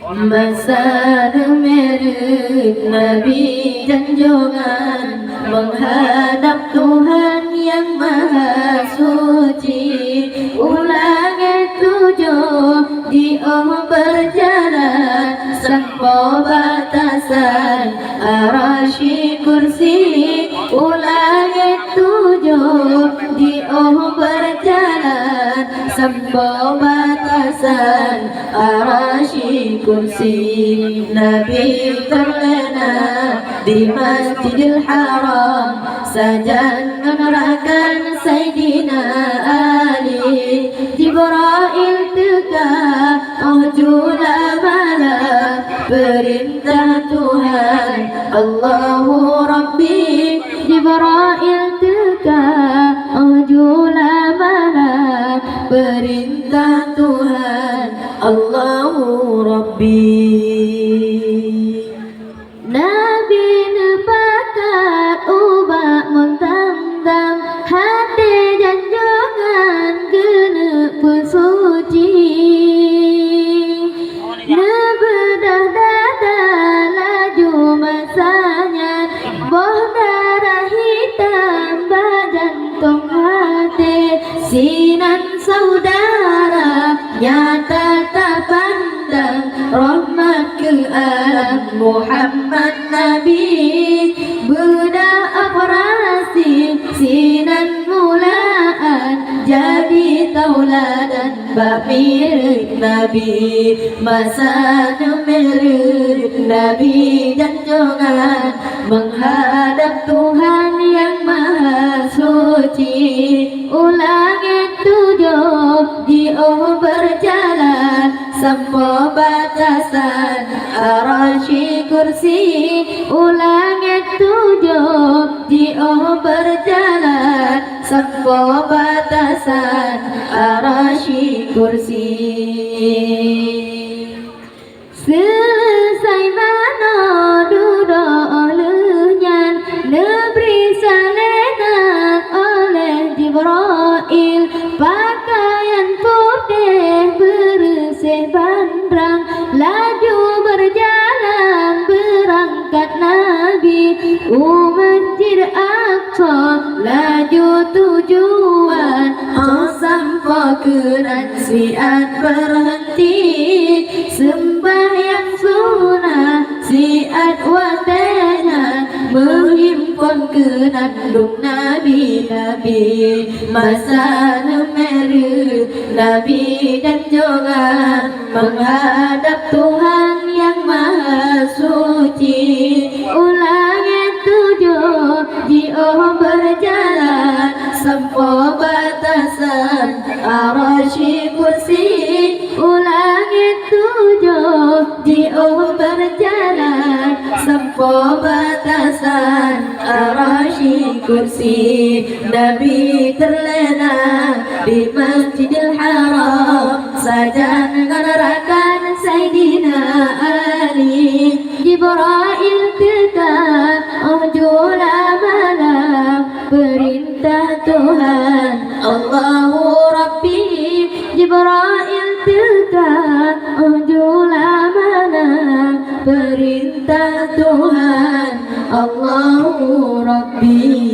Masa merek Nabi junjungan menghadap Tuhan yang Maha Suci. Ulangan 7 dia berjalan sampai batasan arasy kursi. Ulangan 7 dia berjalan sampai batasan arasy kursi. Nabi terlena di Masjidil Haram sajan menerangkan Sayyidina Ali. Jibril teka jula malam perintah Tuhan Allahu Rabbi. Jibril teka jula malam perintah Tuhan Allahu Rabbi. Nabi nepakat ubah mentang-tang hati janjangan kena pesuci. Nebedah dada laju masanya boh darah hitam bajantung hati. Sinan saudara nyata tak pandang rahmat ke alam Muhammad Nabi. Bedah operasi sinan mulaan jadi tauladan bak mirip Nabi. Masa mirip Nabi janjangan menghadap Tuhan yang Maha Suci. Ulangan 7 dia berjalan sampai batasan arasy kursi. Ulangan 7 dia berjalan sampai batasan arasy kursi. Selesai mana duduk lenyan neberi salenan oleh Jibril. Pakaian putih bersih bandrang laju berjalan berangkat Nabi. Masjid Aqsa laju tujuan sampai ke siat berhenti. Sembahyang sunnah siat watena menghimpun ke nandung Nabi. Masa merek Nabi dan jangan menghadap Tuhan yang Maha Suci. Ulangan 7 dia berjalan sampai batasan arasy kursi. Ulangan 7 dia berjalan sampai batasan arasy kursi. Nabi terlena di Masjidil Haram sajan menerangkan Sayyidina Ali. Jibril teka jula malam perintah Tuhan Allahu Rabbi. Jibril teka jula malam perintah Tuhan Allahu Rabbi.